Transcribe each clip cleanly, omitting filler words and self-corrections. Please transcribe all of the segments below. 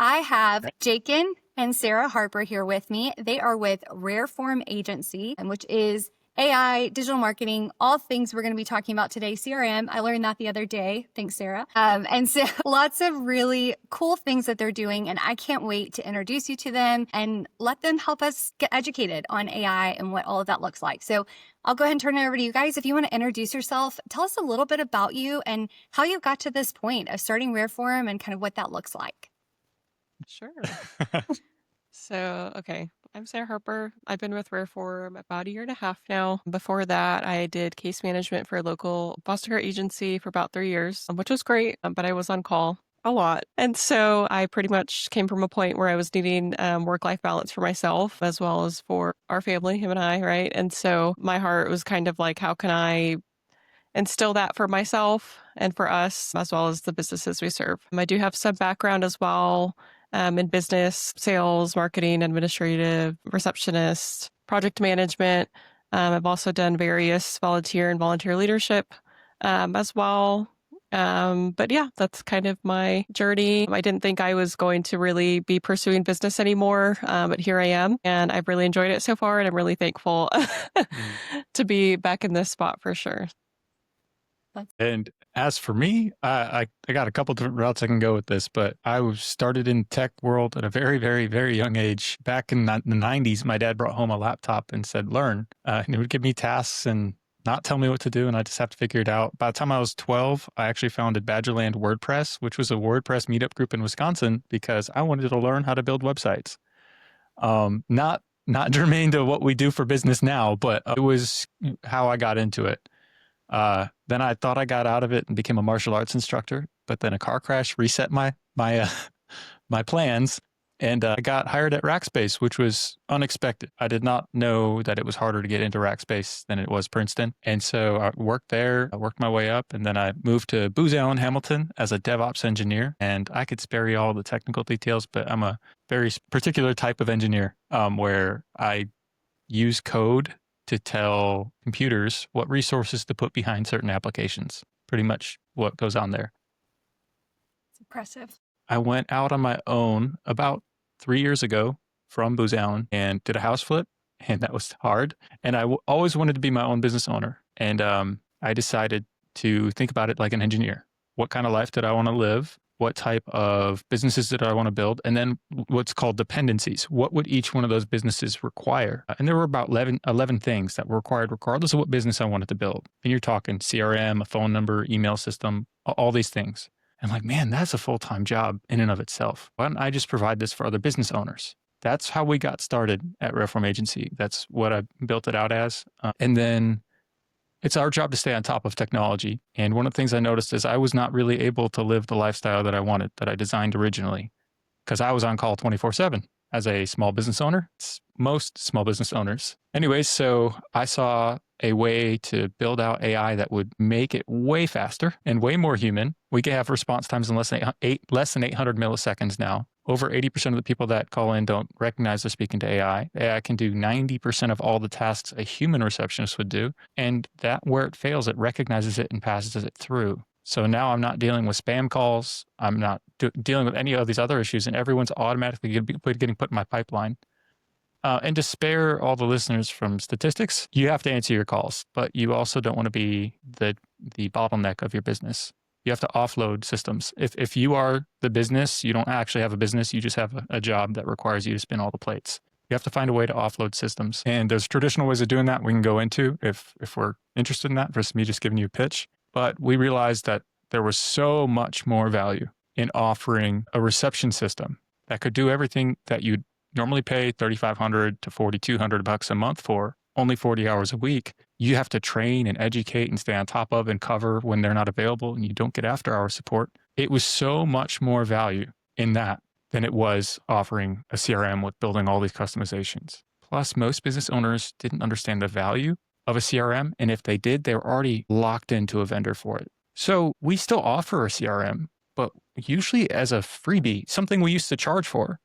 I have Jakin and Sarah Harper here with me. They are with Rareform Agency, which is AI, digital marketing, all things we're going to be talking about today. CRM, I learned that the other day. Thanks, Sarah. And so lots of really cool things that they're doing. And I can't wait to introduce you to them and let them help us get educated on AI and what all of that looks like. So I'll go ahead and turn it over to you guys. If you want to introduce yourself, tell us a little bit about you and how you got to this point of starting Rareform and kind of what that looks like. Sure. Okay, I'm Sarah Harper. I've been with Rareform about a year and a half now. Before that, I did case management for a local foster care agency for about 3 years, which was great, but I was on call a lot. And so I pretty much came from a point where I was needing work-life balance for myself as well as for our family, him and I, right? And so my heart was kind of like, how can I instill that for myself and for us, as well as the businesses we serve? I do have some background as well in business, sales, marketing, administrative, receptionist, project management. I've also done various volunteer leadership as well. But yeah, that's kind of my journey. I didn't think I was going to really be pursuing business anymore, but here I am, and I've really enjoyed it so far, and I'm really thankful to be back in this spot for sure. And as for me, I got a couple different routes I can go with this, but I was started in tech world at a very, very, very young age. Back in the 90s, my dad brought home a laptop and said, learn. And he would give me tasks and not tell me what to do, and I just have to figure it out. By the time I was 12, I actually founded Badgerland WordPress, which was a WordPress meetup group in Wisconsin, because I wanted to learn how to build websites. Not germane to what we do for business now, but it was how I got into it. Then I thought I got out of it and became a martial arts instructor, but then a car crash reset my plans, and I got hired at Rackspace, which was unexpected. I did not know that it was harder to get into Rackspace than it was Princeton. And so I worked there, I worked my way up, and then I moved to Booz Allen Hamilton as a DevOps engineer. And I could spare you all the technical details, but I'm a very particular type of engineer, where I use code to tell computers what resources to put behind certain applications. Pretty much what goes on there. It's impressive. I went out on my own about 3 years ago from Booz Allen and did a house flip, and that was hard. And I always wanted to be my own business owner. And I decided to think about it like an engineer. What kind of life did I want to live? What type of businesses did I want to build? And then what's called dependencies. What would each one of those businesses require? And there were about 11 things that were required regardless of what business I wanted to build. And you're talking CRM, a phone number, email system, all these things. I'm like, man, that's a full-time job in and of itself. Why don't I just provide this for other business owners? That's how we got started at Rareform Agency. That's what I built it out as. And then it's our job to stay on top of technology. And one of the things I noticed is I was not really able to live the lifestyle that I wanted, that I designed originally, because I was on call 24/7 as a small business owner. It's most small business owners. Anyways, so I saw a way to build out AI that would make it way faster and way more human. We can have response times in less than 800 milliseconds now. Over 80% of the people that call in don't recognize they're speaking to AI. AI can do 90% of all the tasks a human receptionist would do. And that where it fails, it recognizes it and passes it through. So now I'm not dealing with spam calls. I'm not dealing with any of these other issues, and everyone's automatically getting put in my pipeline. And to spare all the listeners from statistics, you have to answer your calls, but you also don't want to be the bottleneck of your business. You have to offload systems. If you are the business, you don't actually have a business, you just have a job that requires you to spin all the plates. You have to find a way to offload systems. And there's traditional ways of doing that we can go into if we're interested in that, versus me just giving you a pitch. But we realized that there was so much more value in offering a reception system that could do everything that you'd normally pay $3,500 to $4,200 a month for, only 40 hours a week. You have to train and educate and stay on top of and cover when they're not available, and you don't get after-hour support. It was so much more value in that than it was offering a CRM with building all these customizations. Plus, most business owners didn't understand the value of a CRM, and if they did, they were already locked into a vendor for it. So we still offer a CRM, but usually as a freebie, something we used to charge for.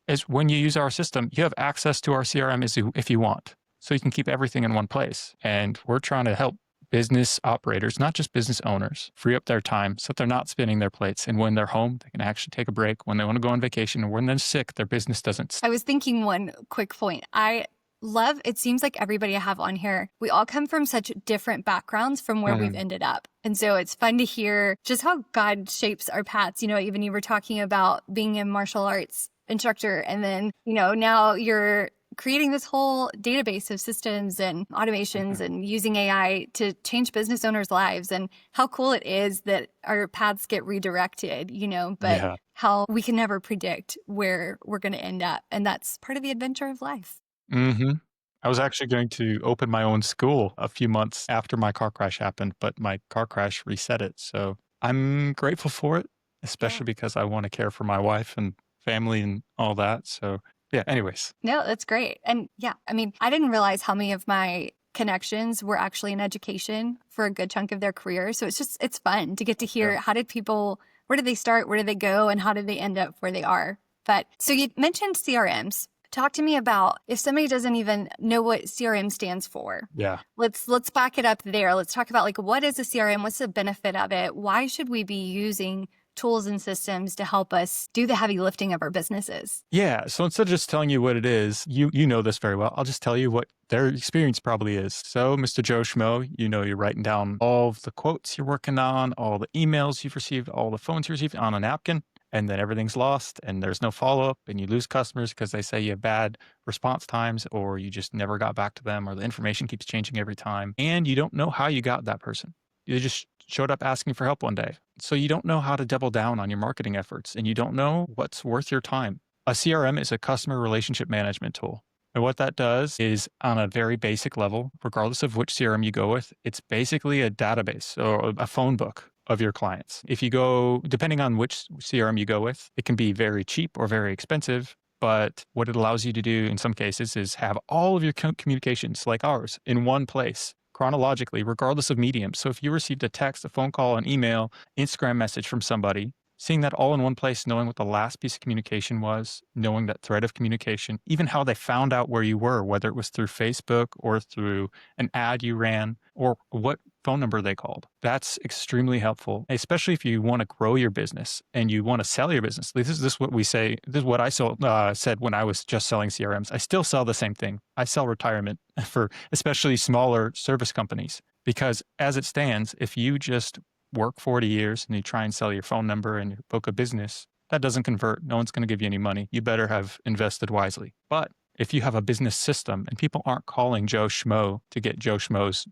Is when you use our system, you have access to our CRM if you want. So you can keep everything in one place. And we're trying to help business operators, not just business owners, free up their time so that they're not spinning their plates. And when they're home, they can actually take a break. When they want to go on vacation or when they're sick, their business doesn't. I was thinking one quick point. I love, it seems like everybody I have on here, we all come from such different backgrounds from where we've ended up. And so it's fun to hear just how God shapes our paths. You know, even you were talking about being a martial arts instructor, and then, you know, now you're creating this whole database of systems and automations and using AI to change business owners' lives, and how cool it is that our paths get redirected, you know, but how we can never predict where we're going to end up. And that's part of the adventure of life. I was actually going to open my own school a few months after my car crash happened, but my car crash reset it. So I'm grateful for it, especially because I want to care for my wife and family and all that. So yeah, anyways. No, that's great. And yeah, I mean, I didn't realize how many of my connections were actually in education for a good chunk of their career. So it's fun to get to hear how did people, where did they start? Where did they go? And how did they end up where they are? But so you mentioned CRMs. Talk to me about, if somebody doesn't even know what CRM stands for. Yeah. Let's back it up there. Let's talk about, like, what is a CRM? What's the benefit of it? Why should we be using tools and systems to help us do the heavy lifting of our businesses? Yeah. So instead of just telling you what it is, you know this very well. I'll just tell you what their experience probably is. So Mr. Joe Schmo, you know, you're writing down all of the quotes you're working on, all the emails you've received, all the phones you received on a napkin. And then everything's lost and there's no follow-up and you lose customers because they say you have bad response times or you just never got back to them or the information keeps changing every time. And you don't know how you got that person. You just showed up asking for help one day. So you don't know how to double down on your marketing efforts and you don't know what's worth your time. A CRM is a customer relationship management tool. And what that does is, on a very basic level, regardless of which CRM you go with, it's basically a database or a phone book of your clients. If you go, depending on which CRM you go with, it can be very cheap or very expensive. But what it allows you to do in some cases is have all of your communications, like ours, in one place, chronologically, regardless of medium. So if you received a text, a phone call, an email, Instagram message from somebody, seeing that all in one place, knowing what the last piece of communication was, knowing that thread of communication, even how they found out where you were, whether it was through Facebook or through an ad you ran or what phone number they called. That's extremely helpful, especially if you want to grow your business and you want to sell your business. This is what we say. This is what I said when I was just selling CRMs. I still sell the same thing. I sell retirement for especially smaller service companies, because as it stands, if you just work 40 years and you try and sell your phone number and you book a business, that doesn't convert. No one's going to give you any money. You better have invested wisely. But if you have a business system and people aren't calling Joe Schmo to get Joe Schmo's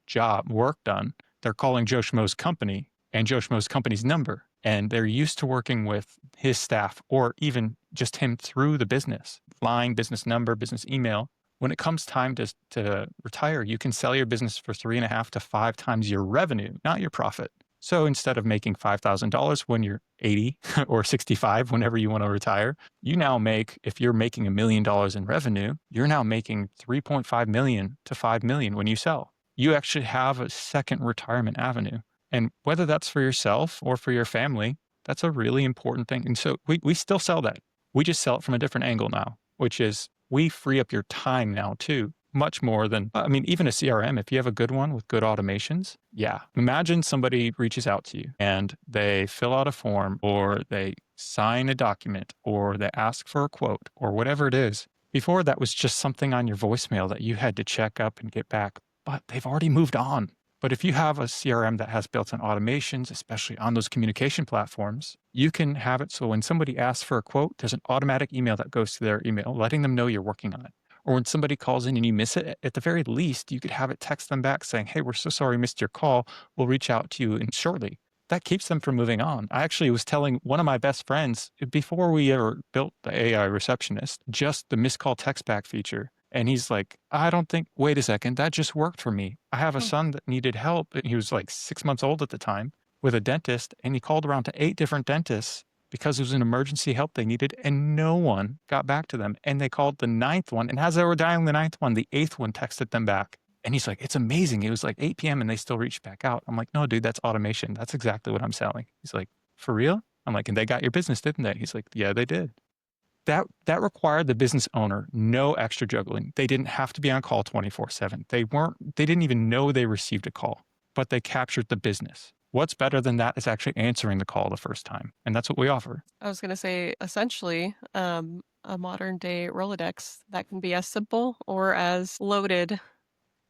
work done, they're calling Joe Schmo's company and Joe Schmo's company's number. And they're used to working with his staff or even just him through the business, line, business number, business email. When it comes time to retire, you can sell your business for 3.5 to 5 times your revenue, not your profit. So instead of making $5,000 when you're 80 or 65, whenever you want to retire, you now make, if you're making $1 million in revenue, you're now making 3.5 million to 5 million when you sell. You actually have a second retirement avenue. And whether that's for yourself or for your family, that's a really important thing. And so we still sell that. We just sell it from a different angle now, which is we free up your time now too. Much more than, I mean, even a CRM, if you have a good one with good automations, yeah. Imagine somebody reaches out to you and they fill out a form or they sign a document or they ask for a quote or whatever it is. Before, that was just something on your voicemail that you had to check up and get back, but they've already moved on. But if you have a CRM that has built-in automations, especially on those communication platforms, you can have it so when somebody asks for a quote, there's an automatic email that goes to their email letting them know you're working on it. Or when somebody calls in and you miss it, at the very least, you could have it text them back saying, hey, we're so sorry we missed your call. We'll reach out to you shortly. That keeps them from moving on. I actually was telling one of my best friends, before we ever built the AI receptionist, just the missed call text back feature. And he's like, wait a second, that just worked for me. I have a son that needed help. And he was like 6 months old at the time with a dentist. And he called around to 8 different dentists because it was an emergency help they needed, and no one got back to them. And they called the 9th one, and as they were dialing the 9th one, the 8th one texted them back. And he's like, it's amazing. It was like 8 p.m. and they still reached back out. I'm like, no, dude, that's automation. That's exactly what I'm selling. He's like, for real? I'm like, and they got your business, didn't they? He's like, yeah, they did. That required the business owner no extra juggling. They didn't have to be on call 24/7. They didn't even know they received a call. but they captured the business. What's better than that is actually answering the call the first time. And that's what we offer. I was going to say, essentially, a modern day Rolodex that can be as simple or as loaded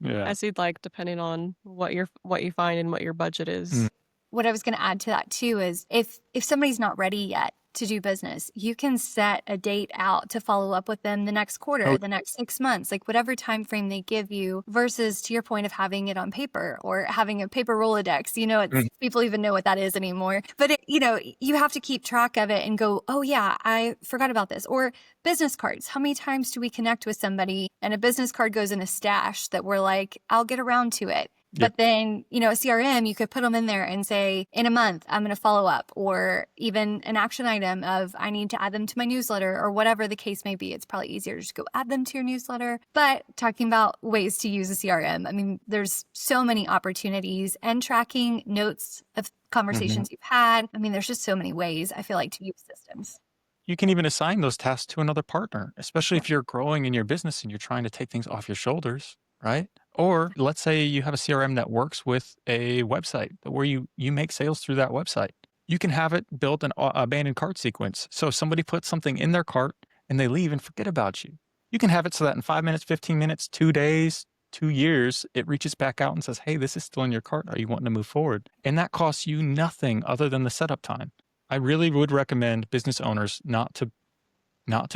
as you'd like, depending on what you find and what your budget is. What I was going to add to that too is if somebody's not ready yet to do business, you can set a date out to follow up with them the next quarter, the next 6 months, like whatever time frame they give you, versus to your point of having it on paper or having a paper Rolodex. It's people even know what that is anymore. But you have to keep track of it and go, oh yeah, I forgot about this. Or business cards. How many times do we connect with somebody and a business card goes in a stash that we're like, I'll get around to it. But then, a CRM, you could put them in there and say, in a month, I'm going to follow up, or even an action item of I need to add them to my newsletter or whatever the case may be. It's probably easier to just go add them to your newsletter. But talking about ways to use a CRM, I mean, there's so many opportunities and tracking notes of conversations you've had. I mean, there's just so many ways I feel like to use systems. You can even assign those tasks to another partner, especially if you're growing in your business and you're trying to take things off your shoulders, right? Or let's say you have a CRM that works with a website where you make sales through that website. You can have it build an abandoned cart sequence. So if somebody puts something in their cart and they leave and forget about you, you can have it so that in 5 minutes, 15 minutes, 2 days, 2 years, it reaches back out and says, hey, this is still in your cart. Are you wanting to move forward? And that costs you nothing other than the setup time. I really would recommend business owners not to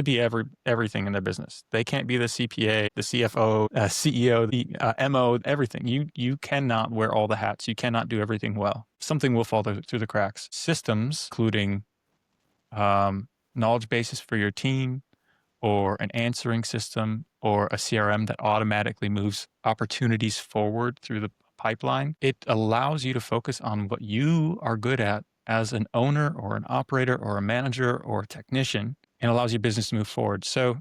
be everything in their business. They can't be the CPA, the CFO, CEO, the MO, everything. You cannot wear all the hats. You cannot do everything well. Something will fall through the cracks. Systems, including knowledge bases for your team, or an answering system, or a CRM that automatically moves opportunities forward through the pipeline. It allows you to focus on what you are good at as an owner or an operator or a manager or a technician, and allows your business to move forward. So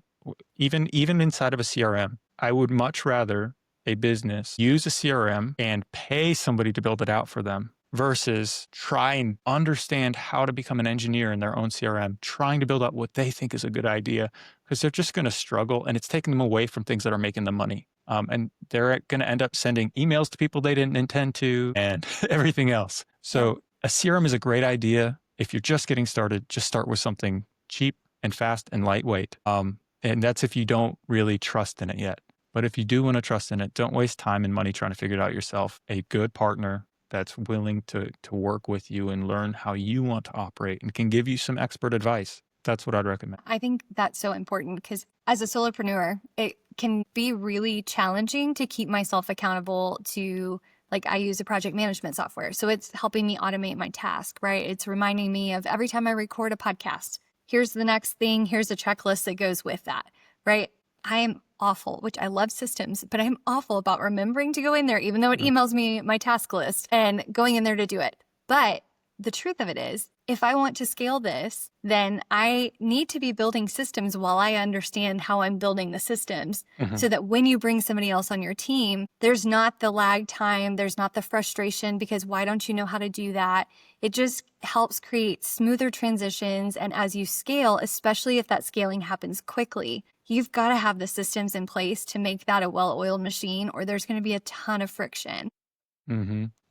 even inside of a CRM, I would much rather a business use a CRM and pay somebody to build it out for them versus try and understand how to become an engineer in their own CRM, trying to build out what they think is a good idea, because they're just going to struggle and it's taking them away from things that are making them money. And they're going to end up sending emails to people they didn't intend to and everything else. So a CRM is a great idea. If you're just getting started, just start with something cheap and fast and lightweight. And that's if you don't really trust in it yet. But if you do want to trust in it, don't waste time and money trying to figure it out yourself. A good partner that's willing to work with you and learn how you want to operate and can give you some expert advice. That's what I'd recommend. I think that's so important because as a solopreneur, it can be really challenging to keep myself accountable to, like, I use a project management software. So it's helping me automate my task, right? It's reminding me of every time I record a podcast, here's the next thing, here's a checklist that goes with that, right? I am awful, which I love systems, but I'm awful about remembering to go in there, even though it emails me my task list and going in there to do it. But the truth of it is, if I want to scale this, then I need to be building systems while I understand how I'm building the systems so that when you bring somebody else on your team, there's not the lag time, there's not the frustration because why don't you know how to do that? It just helps create smoother transitions. And as you scale, especially if that scaling happens quickly, you've got to have the systems in place to make that a well-oiled machine or there's going to be a ton of friction.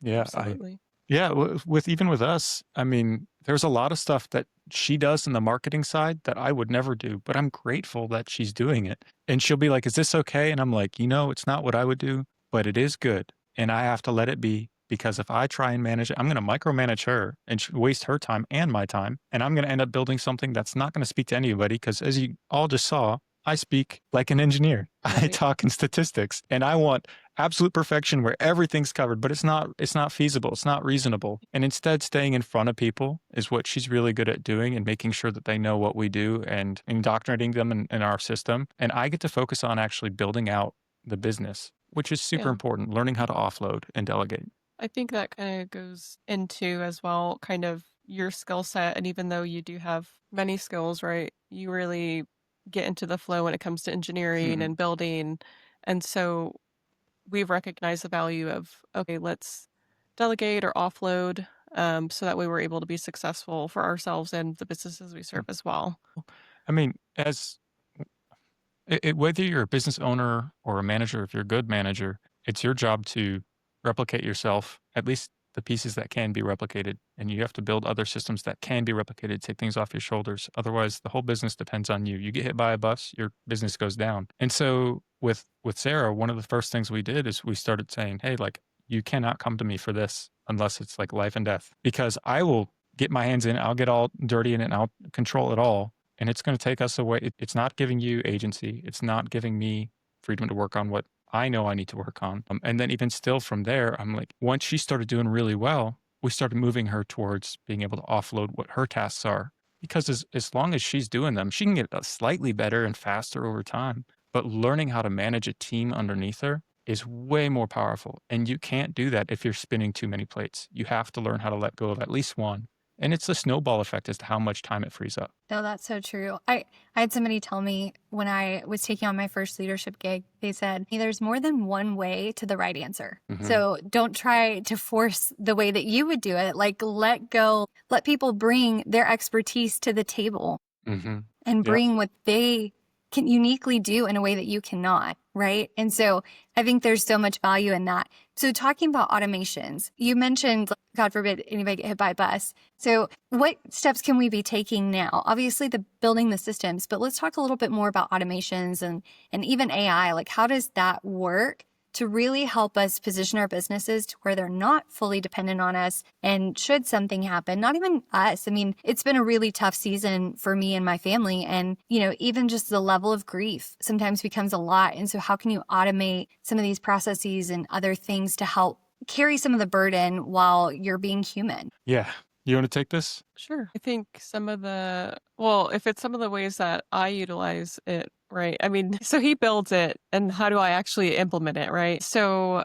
Yeah, Absolutely. Even with us, I mean, there's a lot of stuff that she does in the marketing side that I would never do, but I'm grateful that she's doing it. And she'll be like, is this okay? And I'm like, it's not what I would do, but it is good. And I have to let it be because if I try and manage it, I'm going to micromanage her and waste her time and my time. And I'm going to end up building something that's not going to speak to anybody because as you all just saw, I speak like an engineer. I talk in statistics and I want absolute perfection where everything's covered, but it's not feasible. It's not reasonable. And instead staying in front of people is what she's really good at doing and making sure that they know what we do and indoctrinating them in our system. And I get to focus on actually building out the business, which is super important, learning how to offload and delegate. I think that kind of goes into as well, kind of your skill set. And even though you do have many skills, right, you really get into the flow when it comes to engineering and building. And so we've recognized the value of, okay, let's delegate or offload so that way we're able to be successful for ourselves and the businesses we serve as well. I mean, whether you're a business owner or a manager, if you're a good manager, it's your job to replicate yourself, at least the pieces that can be replicated. And you have to build other systems that can be replicated, take things off your shoulders. Otherwise, the whole business depends on you. You get hit by a bus, your business goes down. And so with Sarah, one of the first things we did is we started saying, hey, like, you cannot come to me for this unless it's like life and death, because I will get my hands in, I'll get all dirty in it, and I'll control it all. And it's going to take us away. It's not giving you agency. It's not giving me freedom to work on what I know I need to work on. And then even still from there, I'm like, once she started doing really well, we started moving her towards being able to offload what her tasks are. Because as long as she's doing them, she can get slightly better and faster over time. But learning how to manage a team underneath her is way more powerful. And you can't do that if you're spinning too many plates. You have to learn how to let go of at least one. And it's a snowball effect as to how much time it frees up. No, that's so true. I had somebody tell me when I was taking on my first leadership gig, they said, "Hey, there's more than one way to the right answer. So don't try to force the way that you would do it. Like, let go, let people bring their expertise to the table and bring what they can uniquely do in a way that you cannot, right? And so I think there's so much value in that. So talking about automations, you mentioned, God forbid, anybody get hit by a bus. So what steps can we be taking now? Obviously, building the systems, but let's talk a little bit more about automations and even AI. Like, how does that work to really help us position our businesses to where they're not fully dependent on us? And should something happen, not even us. I mean, it's been a really tough season for me and my family. And, even just the level of grief sometimes becomes a lot. And so how can you automate some of these processes and other things to help carry some of the burden while you're being human? Yeah. You want to take this? Sure. I think if it's some of the ways that I utilize it, right? I mean, so he builds it, and how do I actually implement it, right? So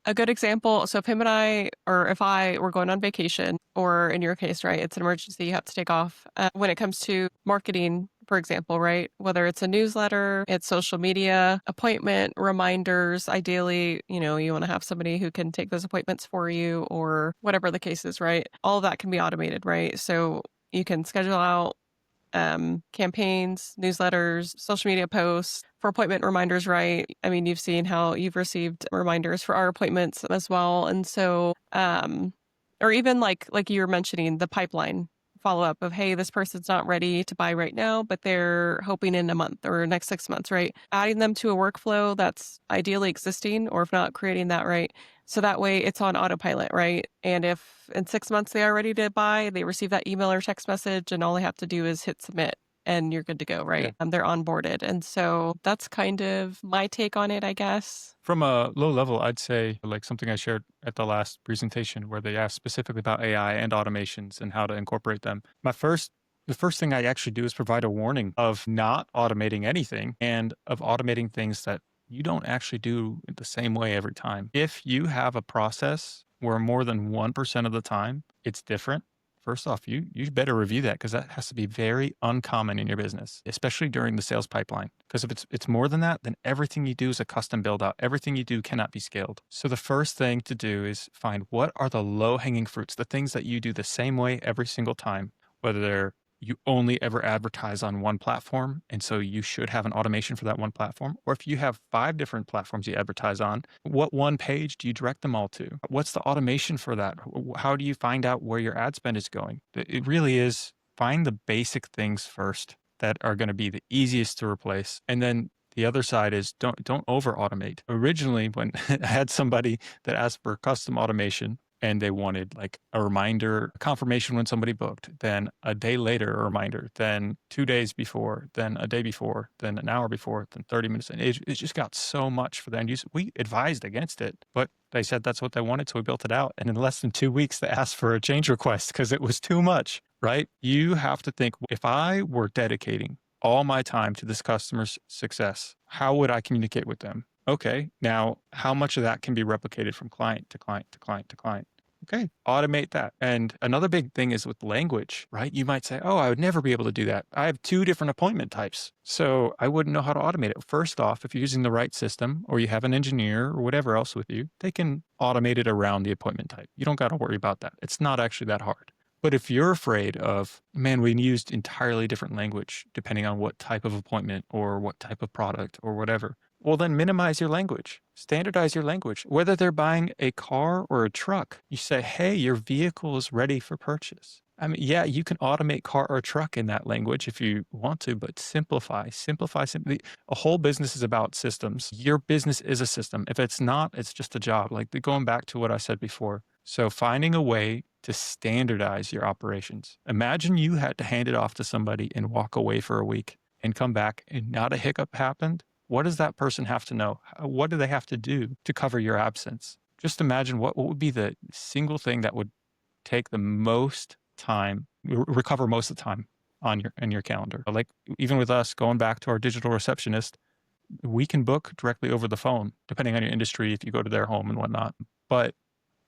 a good example, so if him and I, or if I were going on vacation, or in your case, right, it's an emergency, you have to take off. When it comes to marketing, for example, right, whether it's a newsletter, it's social media, appointment reminders, ideally, you want to have somebody who can take those appointments for you, or whatever the case is, right? All of that can be automated, right? So you can schedule out campaigns, newsletters, social media posts for appointment reminders, right? I mean, you've seen how you've received reminders for our appointments as well. And so, or even like you were mentioning, the pipeline follow-up of, hey, this person's not ready to buy right now, but they're hoping in a month or next 6 months, right? Adding them to a workflow that's ideally existing, or if not, creating that, right? So that way it's on autopilot, right? And if in 6 months they are ready to buy, they receive that email or text message, and all they have to do is hit submit, and you're good to go, right? Yeah. They're onboarded. And so that's kind of my take on it, I guess. From a low level, I'd say like something I shared at the last presentation where they asked specifically about AI and automations and how to incorporate them. The first thing I actually do is provide a warning of not automating anything and of automating things that you don't actually do it the same way every time. If you have a process where more than 1% of the time it's different, first off, you better review that, because that has to be very uncommon in your business, especially during the sales pipeline. Because if it's more than that, then everything you do is a custom build out. Everything you do cannot be scaled. So the first thing to do is find what are the low hanging fruits, the things that you do the same way every single time, whether you only ever advertise on one platform, and so you should have an automation for that one platform. Or if you have 5 different platforms you advertise on, what one page do you direct them all to? What's the automation for that? How do you find out where your ad spend is going? It really is find the basic things first that are going to be the easiest to replace. And then the other side is don't over automate. Originally, when I had somebody that asked for custom automation, and they wanted like a reminder, a confirmation when somebody booked, then a day later, a reminder, then 2 days before, then a day before, then an hour before, then 30 minutes. And it just got so much for the end user. We advised against it, but they said that's what they wanted. So we built it out. And in less than 2 weeks, they asked for a change request because it was too much, right? You have to think, if I were dedicating all my time to this customer's success, how would I communicate with them? Okay, now how much of that can be replicated from client to client to client to client? Okay, automate that. And another big thing is with language, right? You might say, oh, I would never be able to do that. I have 2 different appointment types, so I wouldn't know how to automate it. First off, if you're using the right system, or you have an engineer or whatever else with you, they can automate it around the appointment type. You don't got to worry about that. It's not actually that hard. But if you're afraid of, man, we used entirely different language depending on what type of appointment or what type of product or whatever, Well, then minimize your language. Standardize your language. Whether they're buying a car or a truck, you say, hey, your vehicle is ready for purchase. I mean, yeah, you can automate car or truck in that language if you want to, but simplify. Simply. A whole business is about systems. Your business is a system. If it's not, it's just a job. Like going back to what I said before. So finding a way to standardize your operations. Imagine you had to hand it off to somebody and walk away for a week and come back and not a hiccup happened. What does that person have to know? What do they have to do to cover your absence? Just imagine what would be the single thing that would take the most time, recover most of the time in your calendar. Like even with us going back to our digital receptionist, we can book directly over the phone, depending on your industry, if you go to their home and whatnot. But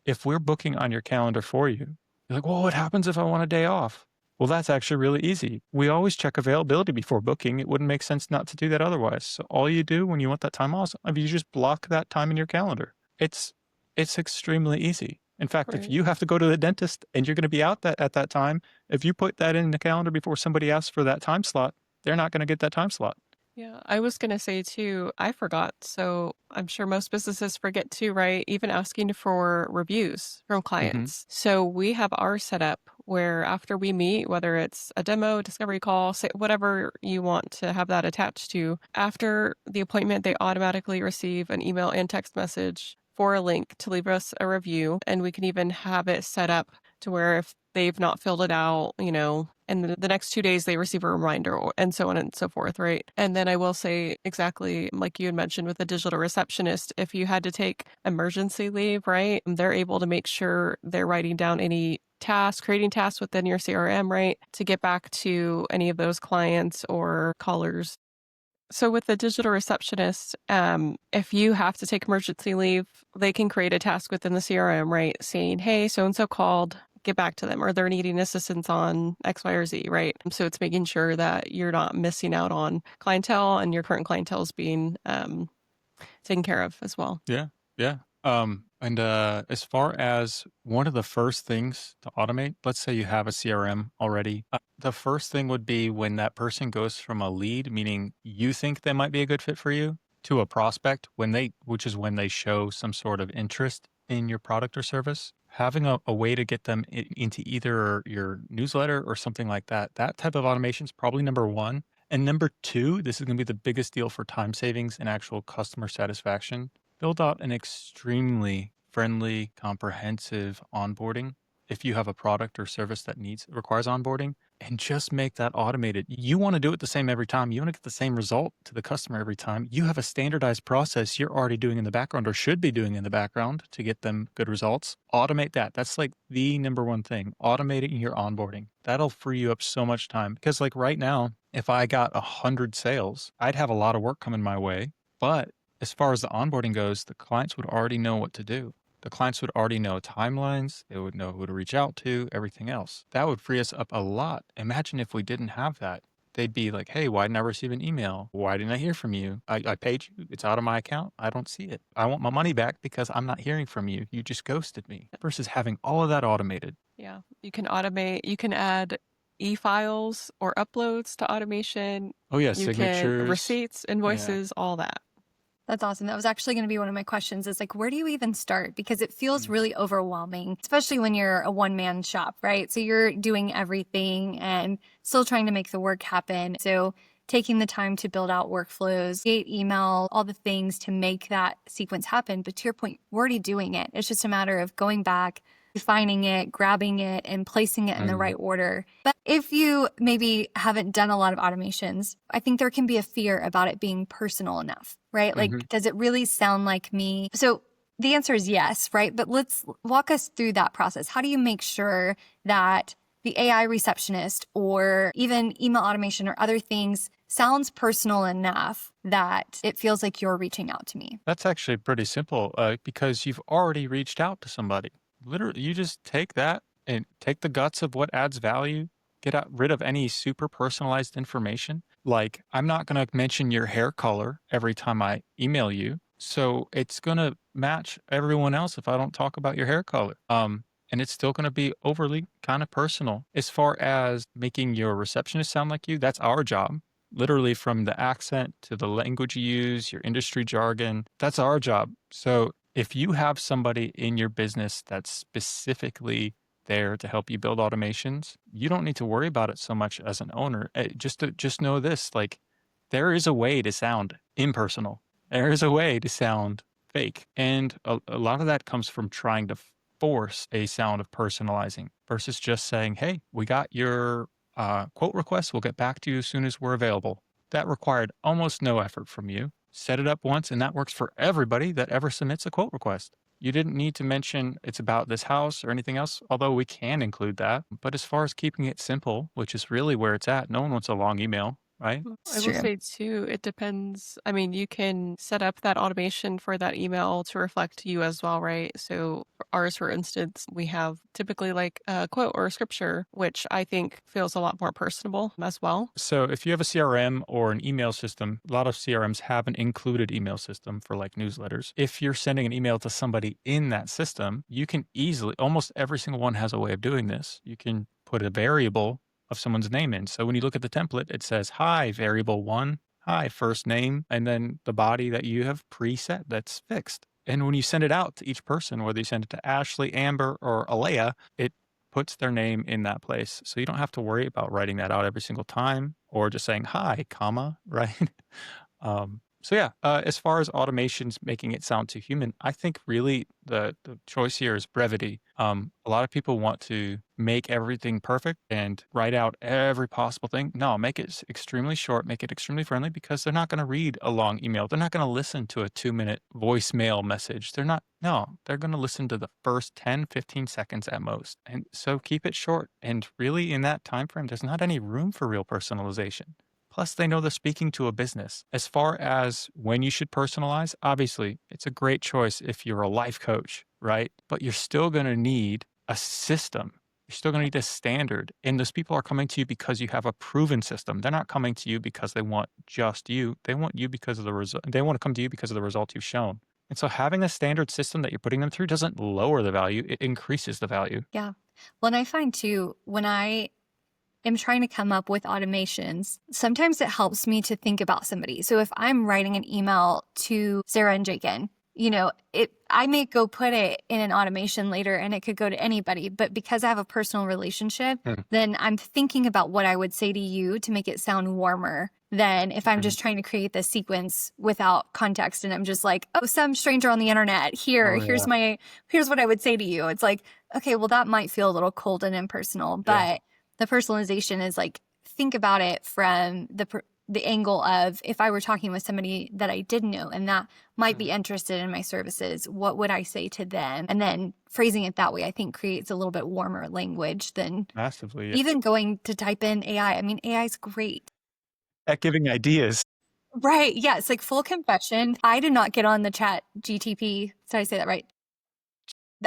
if we're booking on your calendar for you, you're like, well, what happens if I want a day off? Well, that's actually really easy. We always check availability before booking. It wouldn't make sense not to do that otherwise. So all you do when you want that time off, you just block that time in your calendar. It's extremely easy. In fact, if Right. you have to go to the dentist and you're going to be out at that time, if you put that in the calendar before somebody asks for that time slot, they're not going to get that time slot. Yeah, I was going to say too, I forgot. So I'm sure most businesses forget too, right? Even asking for reviews from clients. So we have our setup where after we meet, whether it's a demo, discovery call, say whatever you want to have that attached to, after the appointment, they automatically receive an email and text message for a link to leave us a review. And we can even have it set up to where if they've not filled it out, and the next 2 days they receive a reminder and so on and so forth, right? And then I will say exactly like you had mentioned with the digital receptionist, if you had to take emergency leave, right? They're able to make sure they're writing down any tasks, creating tasks within your CRM, right? To get back to any of those clients or callers. So with the digital receptionist, if you have to take emergency leave, they can create a task within the CRM, right? Saying, hey, so-and-so called, get back to them, or they're needing assistance on X, Y, or Z, right? So it's making sure that you're not missing out on clientele and your current clientele is being taken care of as well. Yeah, yeah. And as far as one of the first things to automate, let's say you have a CRM already. The first thing would be when that person goes from a lead, meaning you think they might be a good fit for you, to a prospect, which is when they show some sort of interest in your product or service. Having a way to get them into either your newsletter or something like that, that type of automation is probably number one. And number two, this is going to be the biggest deal for time savings and actual customer satisfaction. Build out an extremely friendly, comprehensive onboarding if you have a product or service that requires onboarding, and just make that automated. You want to do it the same every time. You want to get the same result to the customer every time. You have a standardized process you're already doing in the background or should be doing in the background to get them good results. Automate that. That's like the number one thing. Automating your onboarding. That'll free you up so much time because like right now, if I got 100 sales, I'd have a lot of work coming my way. But as far as the onboarding goes, the clients would already know what to do. The clients would already know timelines. They would know who to reach out to, everything else. That would free us up a lot. Imagine if we didn't have that. They'd be like, hey, why didn't I receive an email? Why didn't I hear from you? I paid you. It's out of my account. I don't see it. I want my money back because I'm not hearing from you. You just ghosted me. Versus having all of that automated. Yeah, you can automate, you can add e-files or uploads to automation. Oh, yeah, You can signatures. receipts, invoices, all that. That's awesome. That was actually going to be one of my questions is like, where do you even start? Because it feels really overwhelming, especially when you're a one-man shop, right? So you're doing everything and still trying to make the work happen. So taking the time to build out workflows, create email, all the things to make that sequence happen. But to your point, we're already doing it. It's just a matter of going back, defining it, grabbing it, and placing it in the right order. But if you maybe haven't done a lot of automations, I think there can be a fear about it being personal enough, right? Like, does it really sound like me? So the answer is yes, right? But let's walk us through that process. How do you make sure that the AI receptionist or even email automation or other things sounds personal enough that it feels like you're reaching out to me? That's actually pretty simple because you've already reached out to somebody. Literally, you just take that and take the guts of what adds value, get rid of any super personalized information. Like, I'm not going to mention your hair color every time I email you. So it's going to match everyone else if I don't talk about your hair color. And it's still going to be overly kind of personal. As far as making your receptionist sound like you, that's our job. literally from the accent to the language you use, your industry jargon. That's our job. So if you have somebody in your business that's specifically there to help you build automations, you don't need to worry about it so much as an owner. Just know this, like there is a way to sound impersonal. There is a way to sound fake. And a lot of that comes from trying to force a sound of personalizing versus just saying, hey, we got your quote request. We'll get back to you as soon as we're available. That required almost no effort from you. Set it up once, and that works for everybody that ever submits a quote request. You didn't need to mention it's about this house or anything else, although we can include that. But as far as keeping it simple, which is really where it's at, no one wants a long email, right? It's I will true. say too, it depends. I mean, you can set up that automation for that email to reflect you as well, right? So for ours, for instance, we have typically like a quote or a scripture, which I think feels a lot more personable as well. So if you have a CRM or an email system, a lot of CRMs have an included email system for like newsletters. If you're sending an email to somebody in that system, you can easily, almost every single one has a way of doing this. You can put a variable of someone's name in. So when you look at the template, it says, hi, variable one, hi, first name, and then the body that you have preset that's fixed. And when you send it out to each person, whether you send it to Ashley, Amber, or Alea, it puts their name in that place. So you don't have to worry about writing that out every single time or just saying hi, comma, right? So yeah, as far as automations making it sound too human, I think really the choice here is brevity. A lot of people want to make everything perfect and write out every possible thing. No, make it extremely short, make it extremely friendly because they're not going to read a long email. They're not going to listen to a 2-minute voicemail message. They're going to listen to the first 10, 15 seconds at most. And so keep it short. And really in that time frame, there's not any room for real personalization. Plus, they know they're speaking to a business. As far as when you should personalize, obviously, it's a great choice if you're a life coach, right? But you're still going to need a system. You're still going to need a standard. And those people are coming to you because you have a proven system. They're not coming to you because they want just you. They want you because of the result. They want to come to you because of the results you've shown. And so having a standard system that you're putting them through doesn't lower the value, it increases the value. Yeah. Well, and I find too, when I am trying to come up with automations, sometimes it helps me to think about somebody. So if I'm writing an email to Sarah and Jakin, I may go put it in an automation later and it could go to anybody, but because I have a personal relationship, then I'm thinking about what I would say to you to make it sound warmer than if I'm just trying to create this sequence without context and I'm just like, oh, some stranger on the internet here's what I would say to you. It's like, okay, well, that might feel a little cold and impersonal, but the personalization is like, think about it from the angle of if I were talking with somebody that I didn't know and that might be interested in my services, what would I say to them? And then phrasing it that way, I think creates a little bit warmer language than Massively. even going to type in AI. I mean, AI is great. At giving ideas. Right. Yeah. It's like full confession. I did not get on the chat GTP. Did I say that right?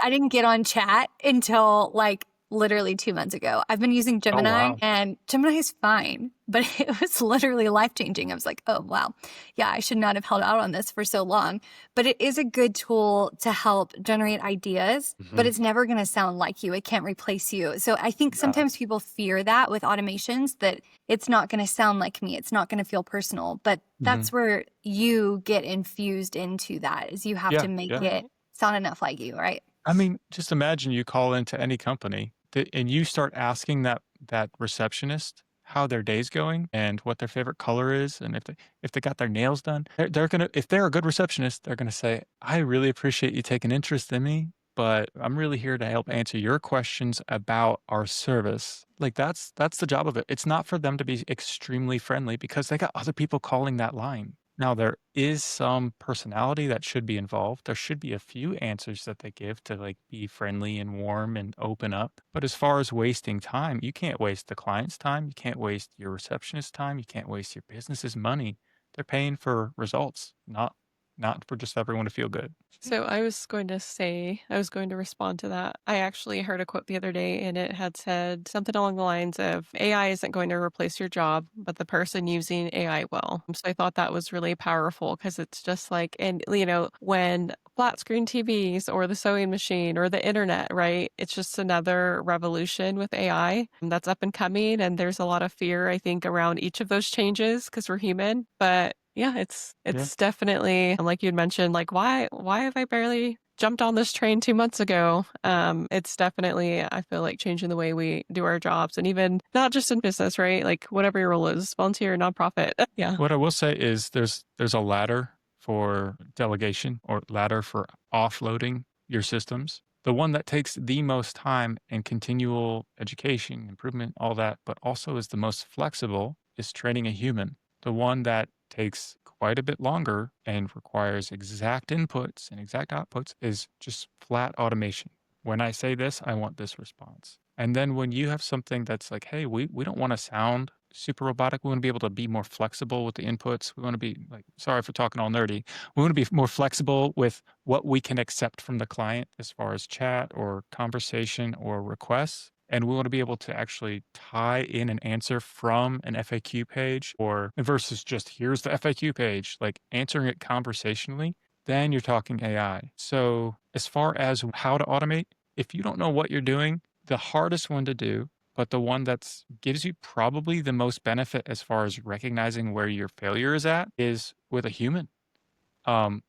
I didn't get on chat until like literally 2 months ago. I've been using Gemini wow. and Gemini is fine, but it was literally life-changing. I was like, oh, wow. Yeah, I should not have held out on this for so long. But it is a good tool to help generate ideas, but it's never going to sound like you. It can't replace you. So I think sometimes people fear that with automations, that it's not going to sound like me. It's not going to feel personal. But that's where you get infused into that, is you have to make it sound enough like you, right? I mean, just imagine you call into any company and you start asking that receptionist how their day's going and what their favorite color is, and if they got their nails done. They're gonna, if they're a good receptionist, they're gonna say, "I really appreciate you taking interest in me, but I'm really here to help answer your questions about our service." Like that's the job of it. It's not for them to be extremely friendly because they got other people calling that line. Now, there is some personality that should be involved. There should be a few answers that they give to like be friendly and warm and open up. But as far as wasting time, you can't waste the client's time. You can't waste your receptionist's time. You can't waste your business's money. They're paying for results, not for just everyone to feel good. So I was going to respond to that. I actually heard a quote the other day and it had said something along the lines of AI isn't going to replace your job, but the person using AI will. So I thought that was really powerful because it's just like, and when flat screen TVs or the sewing machine or the internet, right? It's just another revolution with AI that's up and coming. And there's a lot of fear, I think, around each of those changes because we're human. But yeah, it's Yeah. definitely, like you'd mentioned, like why have I barely jumped on this train 2 months ago? It's definitely, I feel like, changing the way we do our jobs, and even not just in business, right? Like whatever your role is, volunteer, nonprofit. Yeah. What I will say is there's a ladder for delegation or ladder for offloading your systems. The one that takes the most time and continual education, improvement, all that, but also is the most flexible is training a human. The one that takes quite a bit longer and requires exact inputs and exact outputs is just flat automation. When I say this, I want this response. And then when you have something that's like, hey, we don't want to sound super robotic. We want to be able to be more flexible with the inputs. We want to be like, sorry for talking all nerdy. We want to be more flexible with what we can accept from the client as far as chat or conversation or requests. And we want to be able to actually tie in an answer from an FAQ page or versus just here's the FAQ page, like answering it conversationally. Then you're talking AI. So as far as how to automate, if you don't know what you're doing, the hardest one to do, but the one that gives you probably the most benefit as far as recognizing where your failure is at is with a human. Um,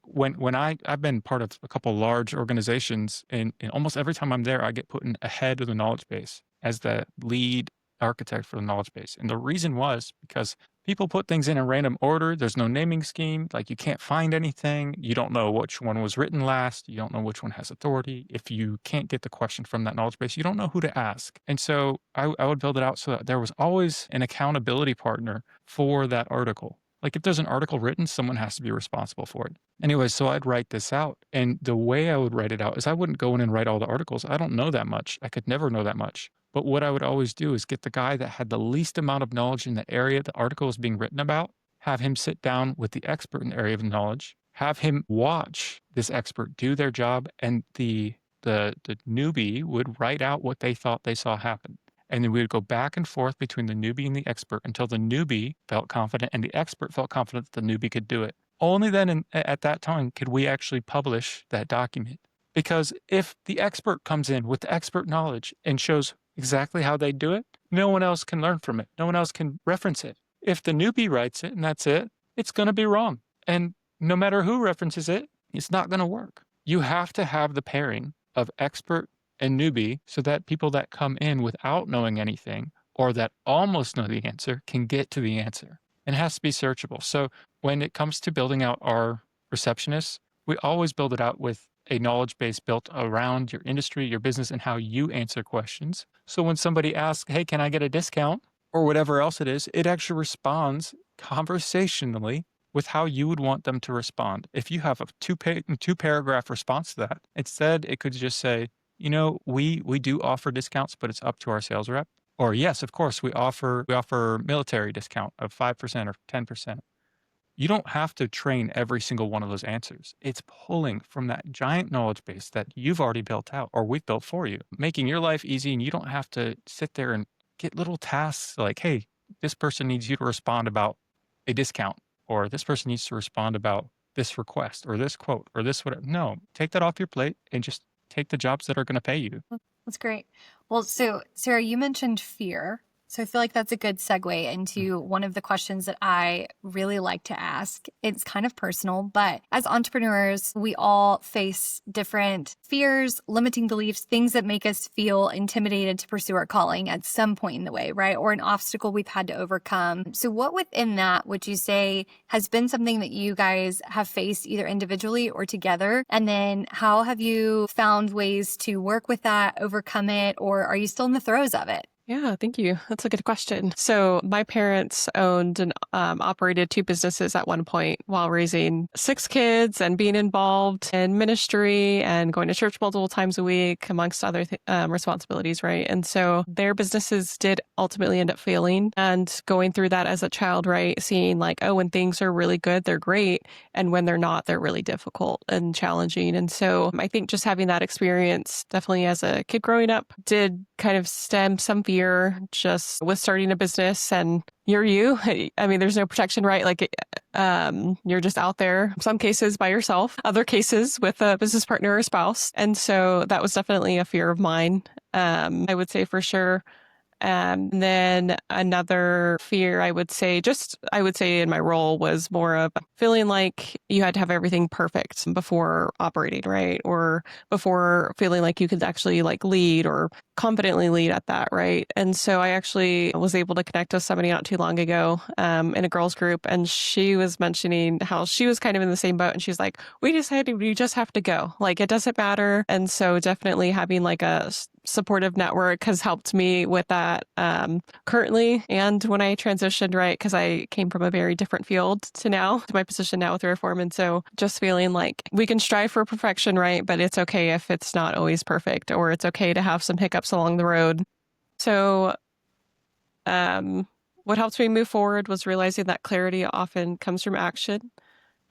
when I've been part of a couple large organizations, and almost every time I'm there, I get put in ahead of the knowledge base as the lead architect for the knowledge base. And the reason was because people put things in a random order. There's no naming scheme. Like you can't find anything. You don't know which one was written last. You don't know which one has authority. If you can't get the question from that knowledge base, you don't know who to ask. And so I would build it out so that there was always an accountability partner for that article. Like if there's an article written, someone has to be responsible for it. Anyway, so I'd write this out. And the way I would write it out is I wouldn't go in and write all the articles. I don't know that much. I could never know that much. But what I would always do is get the guy that had the least amount of knowledge in the area the article is being written about, have him sit down with the expert in the area of knowledge, have him watch this expert do their job, and the newbie would write out what they thought they saw happen. And then we would go back and forth between the newbie and the expert until the newbie felt confident and the expert felt confident that the newbie could do it. Only then at that time could we actually publish that document. Because if the expert comes in with the expert knowledge and shows exactly how they do it, no one else can learn from it. No one else can reference it. If the newbie writes it and that's it, it's going to be wrong. And no matter who references it, it's not going to work. You have to have the pairing of expert and newbie so that people that come in without knowing anything or that almost know the answer can get to the answer. And it has to be searchable. So when it comes to building out our receptionists, we always build it out with a knowledge base built around your industry, your business, and how you answer questions. So when somebody asks, hey, can I get a discount? Or whatever else it is, it actually responds conversationally with how you would want them to respond. If you have a two-paragraph response to that, instead it could just say, you know, we do offer discounts, but it's up to our sales rep. Or yes, of course, we offer military discount of 5% or 10%. You don't have to train every single one of those answers. It's pulling from that giant knowledge base that you've already built out or we've built for you, making your life easy, and you don't have to sit there and get little tasks like, hey, this person needs you to respond about a discount, or this person needs to respond about this request or this quote or this whatever. No, take that off your plate and just take the jobs that are going to pay you. That's great. Well, so Sarah, you mentioned fear. So I feel like that's a good segue into one of the questions that I really like to ask. It's kind of personal, but as entrepreneurs, we all face different fears, limiting beliefs, things that make us feel intimidated to pursue our calling at some point in the way, right? Or an obstacle we've had to overcome. So what within that would you say has been something that you guys have faced either individually or together? And then how have you found ways to work with that, overcome it, or are you still in the throes of it? Yeah, thank you. That's a good question. So my parents owned and operated 2 businesses at one point while raising 6 kids and being involved in ministry and going to church multiple times a week, amongst other responsibilities, right? And so their businesses did ultimately end up failing, and going through that as a child, right? Seeing like, oh, when things are really good, they're great. And when they're not, they're really difficult and challenging. And so I think just having that experience, definitely as a kid growing up, did kind of stem some fear just with starting a business, and you're you. I mean, there's no protection, right? Like, you're just out there, some cases by yourself, other cases with a business partner or spouse. And so that was definitely a fear of mine. I would say for sure. And then another fear, I would say in my role was more of feeling like you had to have everything perfect before operating, right? Or before feeling like you could actually like lead or confidently lead at that, right? And so I actually was able to connect with somebody not too long ago in a girls group, and she was mentioning how she was kind of in the same boat, and she's like, we decided we just have to go. Like, it doesn't matter. And so definitely having like a supportive network has helped me with that currently and when I transitioned, right? Because I came from a very different field to my position now with Rareform. And so just feeling like we can strive for perfection, right? But it's okay if it's not always perfect, or it's okay to have some hiccups along the road. So what helped me move forward was realizing that clarity often comes from action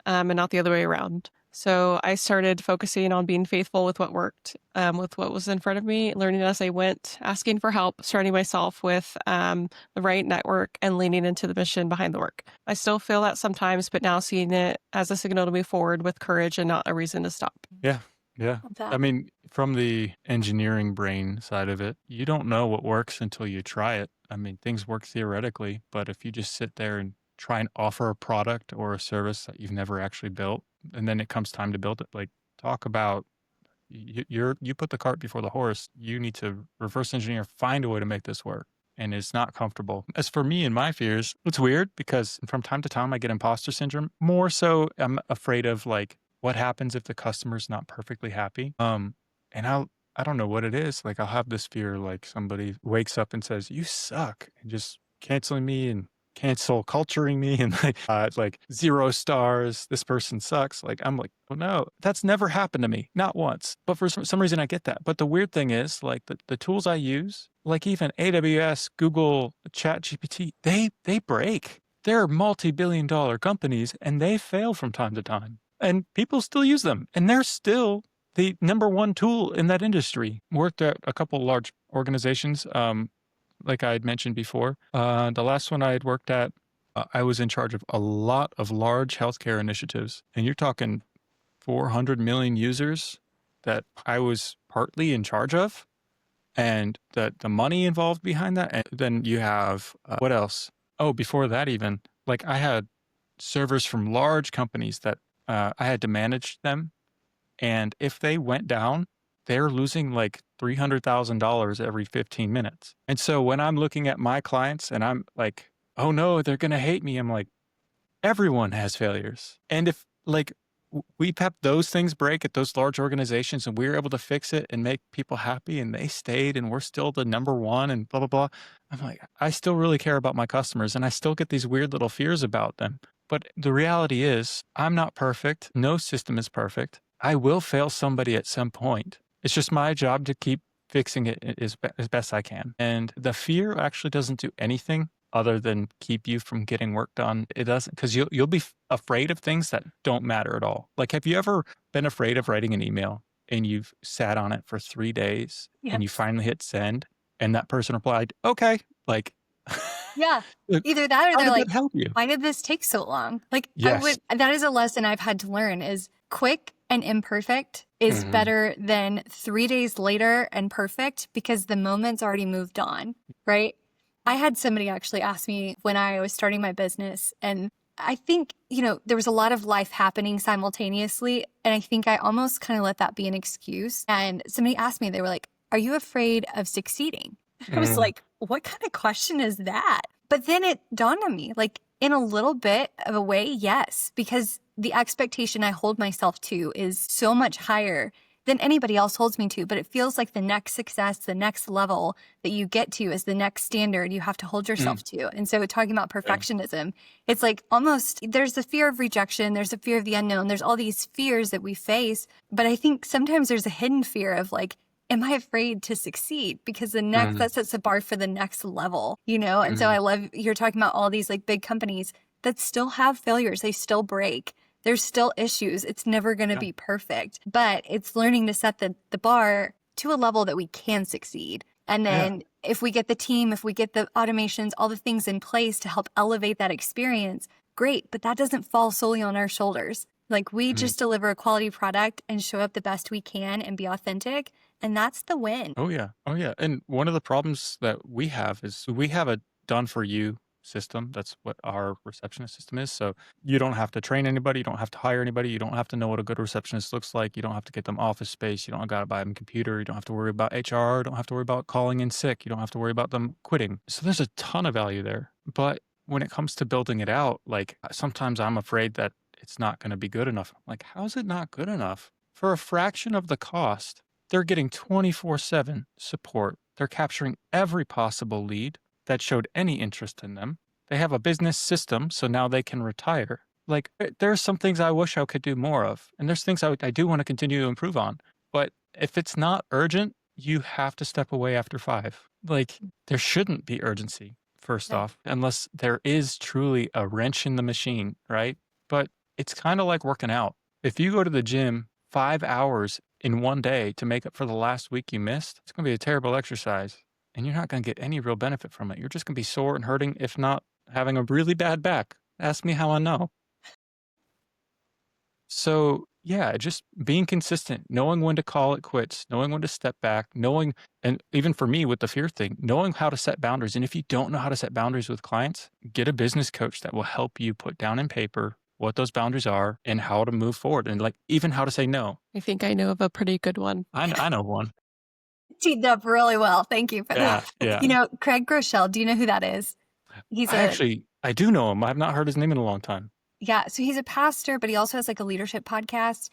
and not the other way around. So I started focusing on being faithful with what worked, with what was in front of me, learning as I went, asking for help, surrounding myself with the right network, and leaning into the mission behind the work. I still feel that sometimes, but now seeing it as a signal to move forward with courage and not a reason to stop. Yeah. Yeah. Love that. I mean, from the engineering brain side of it, you don't know what works until you try it. I mean, things work theoretically, but if you just sit there and try and offer a product or a service that you've never actually built, and then it comes time to build it, like, talk about you put the cart before the horse. You need to reverse engineer, find a way to make this work. And it's not comfortable. As for me and my fears, it's weird because from time to time I get imposter syndrome. More so, I'm afraid of like what happens if the customer's not perfectly happy. And I don't know what it is. Like, I'll have this fear, like somebody wakes up and says, "You suck," and just canceling me and cancel culturing me, and like 0 stars. This person sucks. Like, I'm like, oh no, that's never happened to me, not once. But for some reason, I get that. But the weird thing is, like the tools I use, like even AWS, Google, ChatGPT, they break. They're multi-billion-dollar companies, and they fail from time to time, and people still use them, and they're still the number one tool in that industry. Worked at a couple large organizations, like I had mentioned before. The last one I had worked at, I was in charge of a lot of large healthcare initiatives. And you're talking 400 million users that I was partly in charge of, and the money involved behind that. And then you have, what else? Oh, before that even, like I had servers from large companies that I had to manage them. And if they went down, they're losing like $300,000 every 15 minutes. And so when I'm looking at my clients and I'm like, oh no, they're going to hate me, I'm like, everyone has failures. And if like we've had those things break at those large organizations and we were able to fix it and make people happy and they stayed and we're still the number one and blah, blah, blah. I'm like, I still really care about my customers and I still get these weird little fears about them. But the reality is I'm not perfect. No system is perfect. I will fail somebody at some point. It's just my job to keep fixing it as best I can. And the fear actually doesn't do anything other than keep you from getting work done. It doesn't, because you'll be afraid of things that don't matter at all. Like, have you ever been afraid of writing an email and you've sat on it for 3 days and you finally hit send and that person replied, okay, like, Yeah. Either that or how they're did like, that help you? why did this take so long? Like, Yes. that is a lesson I've had to learn is quick and imperfect is better than 3 days later and perfect, because the moment's already moved on, right? I had somebody actually ask me when I was starting my business, and I think, there was a lot of life happening simultaneously. And I think I almost kind of let that be an excuse. And somebody asked me, they were like, are you afraid of succeeding? I was like, what kind of question is that? But then it dawned on me, like, in a little bit of a way, yes, because the expectation I hold myself to is so much higher than anybody else holds me to. But it feels like the next success, the next level that you get to is the next standard you have to hold yourself to. And so talking about perfectionism, it's like almost there's the fear of rejection, there's the fear of the unknown, there's all these fears that we face. But I think sometimes there's a hidden fear of like, am I afraid to succeed? Because that sets the bar for the next level, And so I love you're talking about all these like big companies that still have failures. They still break. There's still issues. It's never going to be perfect, but it's learning to set the bar to a level that we can succeed. And Yeah. then if we get the team, if we get the automations, all the things in place to help elevate that experience, great. But that doesn't fall solely on our shoulders. Like we Mhm. just deliver a quality product and show up the best we can and be authentic. And that's the win. Oh yeah. Oh yeah. And one of the problems that we have is we have a done for you system. That's what our receptionist system is. So you don't have to train anybody, you don't have to hire anybody, you don't have to know what a good receptionist looks like, you don't have to get them office space, you don't got to buy them a computer, you don't have to worry about HR, you don't have to worry about calling in sick, you don't have to worry about them quitting. So there's a ton of value there. But when it comes to building it out, like sometimes I'm afraid that it's not going to be good enough. Like, how is it not good enough? For a fraction of the cost, they're getting 24/7 support. They're capturing every possible lead that showed any interest in them. They have a business system, so now they can retire. Like, there's some things I wish I could do more of, and there's things I do want to continue to improve on. But if it's not urgent, you have to step away after 5. Like, there shouldn't be urgency, first Right. off, unless there is truly a wrench in the machine, right? But it's kind of like working out. If you go to the gym 5 hours in one day to make up for the last week you missed, it's going to be a terrible exercise. And you're not going to get any real benefit from it. You're just going to be sore and hurting, if not having a really bad back. Ask me how I know. So, yeah, just being consistent, knowing when to call it quits, knowing when to step back, knowing, and even for me with the fear thing, knowing how to set boundaries. And if you don't know how to set boundaries with clients, get a business coach that will help you put down in paper what those boundaries are and how to move forward and like even how to say no. I think I know of a pretty good one. I know one. Teed up really well. Thank you for Yeah, that. yeah. You know, Craig Groeschel, do you know who that is? I do know him. I've not heard his name in a long time. Yeah, so he's a pastor, but he also has like a leadership podcast.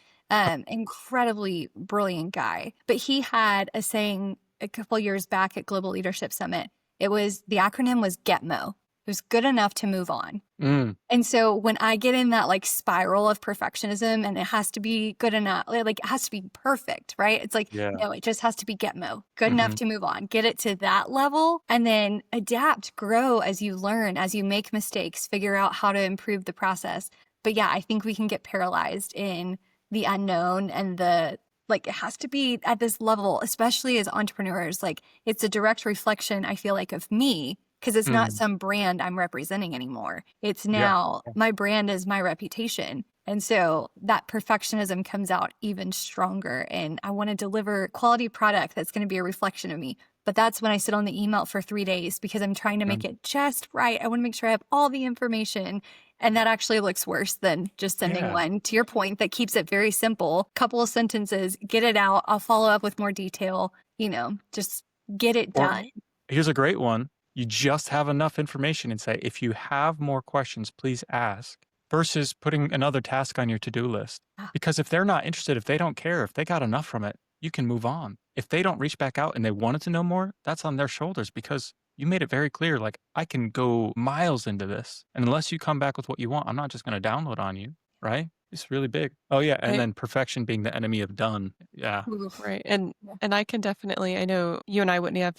Incredibly brilliant guy. But he had a saying a couple years back at Global Leadership Summit. The acronym was GETMO. It was good enough to move on. Mm, And so when I get in that like spiral of perfectionism and it has to be good enough, like it has to be perfect, right? It's like, yeah. no, it just has to be Getmo, good enough Mhm. to move on. Get it to that level and then adapt, grow as you learn, as you make mistakes, figure out how to improve the process. But yeah, I think we can get paralyzed in the unknown and like it has to be at this level, especially as entrepreneurs. Like it's a direct reflection, I feel like, of me because it's not Mm, some brand I'm representing anymore. It's yeah. now my brand is my reputation. And so that perfectionism comes out even stronger. And I want to deliver quality product that's going to be a reflection of me. But that's when I sit on the email for 3 days because I'm trying to make it just right. I want to make sure I have all the information. And that actually looks worse than just sending Yeah. one, to your point, that keeps it very simple. Couple of sentences, get it out. I'll follow up with more detail, just get it Or done. here's a great one. You just have enough information and say, if you have more questions, please ask, versus putting another task on your to-do list. Ah. Because if they're not interested, if they don't care, if they got enough from it, you can move on. If they don't reach back out and they wanted to know more, that's on their shoulders because you made it very clear, like, I can go miles into this. And unless you come back with what you want, I'm not just going to download on you, right? It's really big. Oh, yeah. And then perfection being the enemy of done. Yeah. Right. And Yeah. and I can definitely, I know you and I, Whitney, have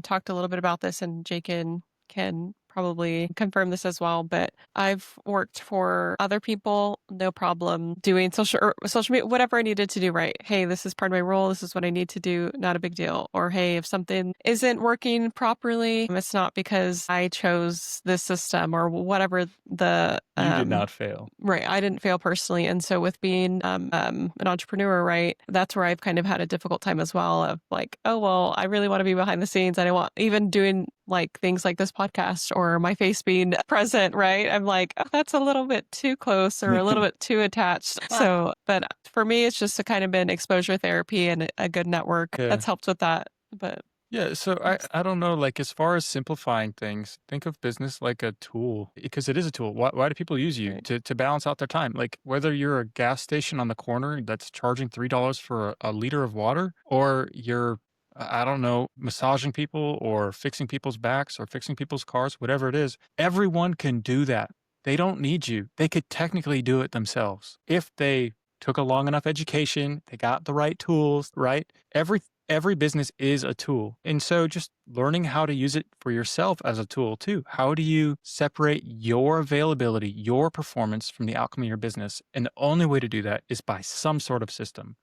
talked a little bit about this, and Jakin can probably confirm this as well, but I've worked for other people, no problem doing social media, whatever I needed to do, right? Hey, this is part of my role. This is what I need to do. Not a big deal. Or, hey, if something isn't working properly, it's not because I chose this system or whatever the, You did not fail. right. I didn't fail personally. And so with being an entrepreneur, right, that's where I've kind of had a difficult time as well of like, oh, well, I really want to be behind the scenes. I don't want even doing like things like this podcast or my face being present, right? I'm like, oh, that's a little bit too close or a little bit too attached. Yeah. So, but for me, it's just a kind of been exposure therapy and a good network that's helped with that. But yeah, so I don't know, like as far as simplifying things, think of business like a tool because it is a tool. Why do people use you? Right. To balance out their time? Like whether you're a gas station on the corner that's charging $3 for a liter of water, or you're, I don't know, massaging people or fixing people's backs or fixing people's cars, whatever it is, everyone can do that. They don't need you. They could technically do it themselves if they took a long enough education, they got the right tools, right? Every business is a tool. And so just learning how to use it for yourself as a tool too. How do you separate your availability, your performance from the outcome of your business? And the only way to do that is by some sort of system.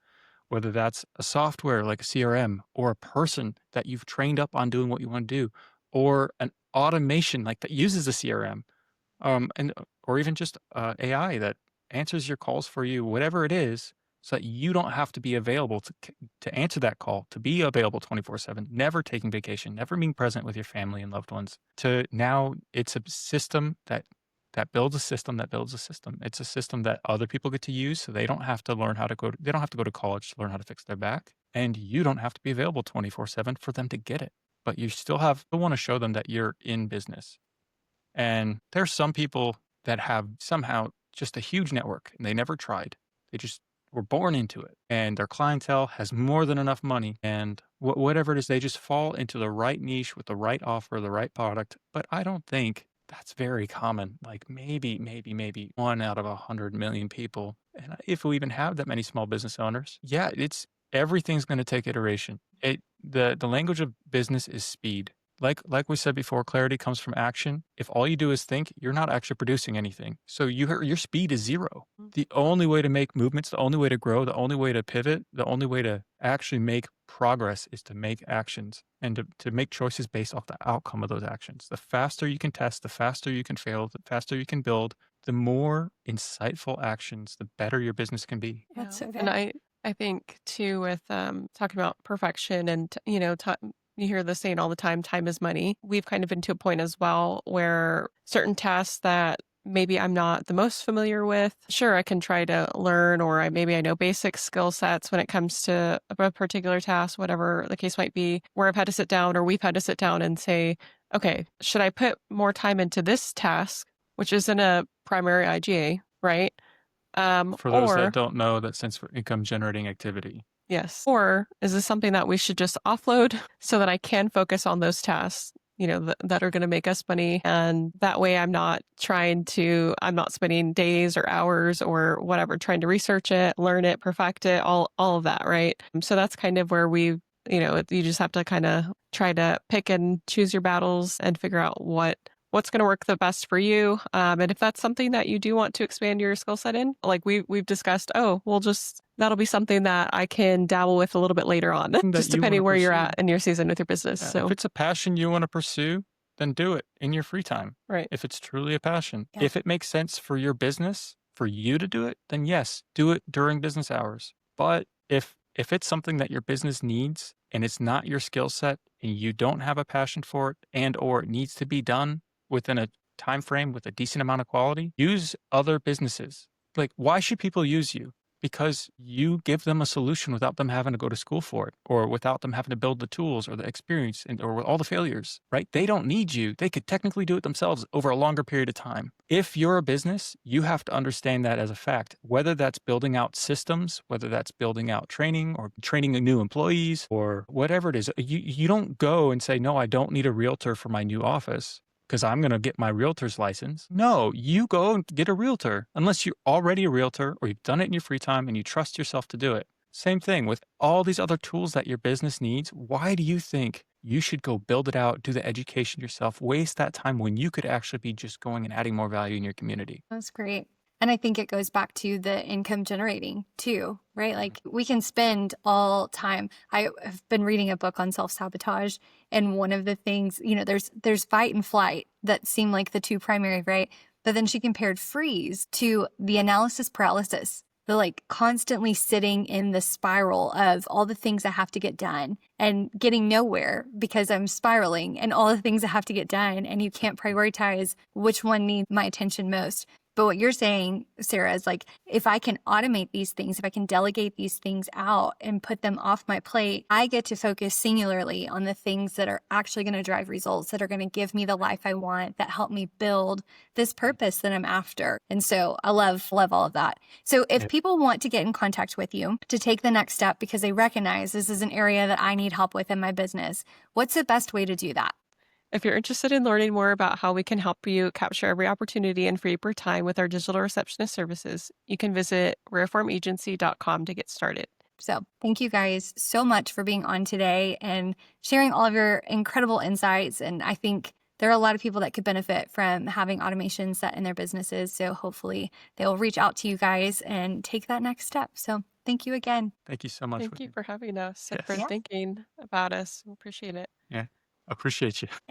whether that's a software like a CRM or a person that you've trained up on doing what you want to do, or an automation like that uses a CRM, and or even just AI that answers your calls for you, whatever it is, so that you don't have to be available to answer that call, to be available 24/7, never taking vacation, never being present with your family and loved ones. To now, it's a system that builds a system that builds a system. It's a system that other people get to use, so they don't have to learn how to go. They don't have to go to college to learn how to fix their back, and you don't have to be available 24/7 for them to get it. But you still want to show them that you're in business. And there's some people that have somehow just a huge network and they never tried. They just were born into it and their clientele has more than enough money and whatever it is, they just fall into the right niche with the right offer, the right product. But I don't think that's very common. Like maybe 1 out of 100 million people. And if we even have that many small business owners, yeah, everything's going to take iteration. The language of business is speed. Like we said before, clarity comes from action. If all you do is think, you're not actually producing anything. So your speed is zero. The only way to make movements, the only way to grow, the only way to pivot, the only way to actually make progress is to make actions and to make choices based off the outcome of those actions. The faster you can test, the faster you can fail, the faster you can build, the more insightful actions, the better your business can be. That's so good. And I think too with talking about perfection and you hear this saying all the time, time is money. We've kind of been to a point as well where certain tasks that maybe I'm not the most familiar with, sure, I can try to learn, or maybe I know basic skill sets when it comes to a particular task, whatever the case might be, where I've had to sit down or we've had to sit down and say, okay, should I put more time into this task, which isn't a primary IGA, right? For those that don't know, that stands for income generating activity. Yes. Or is this something that we should just offload so that I can focus on those tasks, that are going to make us money? And that way I'm not spending days or hours or whatever, trying to research it, learn it, perfect it, all of that, right? So that's kind of where you just have to kind of try to pick and choose your battles and figure out what's going to work the best for you. And if that's something that you do want to expand your skill set in, like we've discussed, that'll be something that I can dabble with a little bit later on, just depending where you're at in your season with your business. Yeah, so if it's a passion you want to pursue, then do it in your free time. Right. If it's truly a passion. Yeah. If it makes sense for your business, for you to do it, then yes, do it during business hours. But if it's something that your business needs and it's not your skill set and you don't have a passion for it and or it needs to be done within a time frame with a decent amount of quality, use other businesses. Like, why should people use you? Because you give them a solution without them having to go to school for it or without them having to build the tools or the experience or with all the failures, right? They don't need you. They could technically do it themselves over a longer period of time. If you're a business, you have to understand that as a fact, whether that's building out systems, whether that's building out training or training new employees or whatever it is. You don't go and say, no, I don't need a realtor for my new office because I'm going to get my realtor's license. No, you go and get a realtor unless you're already a realtor or you've done it in your free time and you trust yourself to do it. Same thing with all these other tools that your business needs. Why do you think you should go build it out, do the education yourself, waste that time when you could actually be just going and adding more value in your community? That's great. And I think it goes back to the income generating too, right? Like we can spend all time. I have been reading a book on self-sabotage. And one of the things, there's fight and flight that seem like the two primary, right? But then she compared freeze to the analysis paralysis, the like constantly sitting in the spiral of all the things I have to get done and getting nowhere because I'm spiraling and all the things I have to get done. And you can't prioritize which one needs my attention most. But what you're saying, Sarah, is like, if I can automate these things, if I can delegate these things out and put them off my plate, I get to focus singularly on the things that are actually going to drive results, that are going to give me the life I want, that help me build this purpose that I'm after. And so I love all of that. So if people want to get in contact with you to take the next step because they recognize this is an area that I need help with in my business, what's the best way to do that? If you're interested in learning more about how we can help you capture every opportunity and free up your time with our digital receptionist services, you can visit rareformagency.com to get started. So thank you guys so much for being on today and sharing all of your incredible insights. And I think there are a lot of people that could benefit from having automation set in their businesses. So hopefully they'll reach out to you guys and take that next step. So Thank you again. Thank you so much. Thank you for having us and Yes. for Yeah. thinking about us. We appreciate it. Yeah. Appreciate you.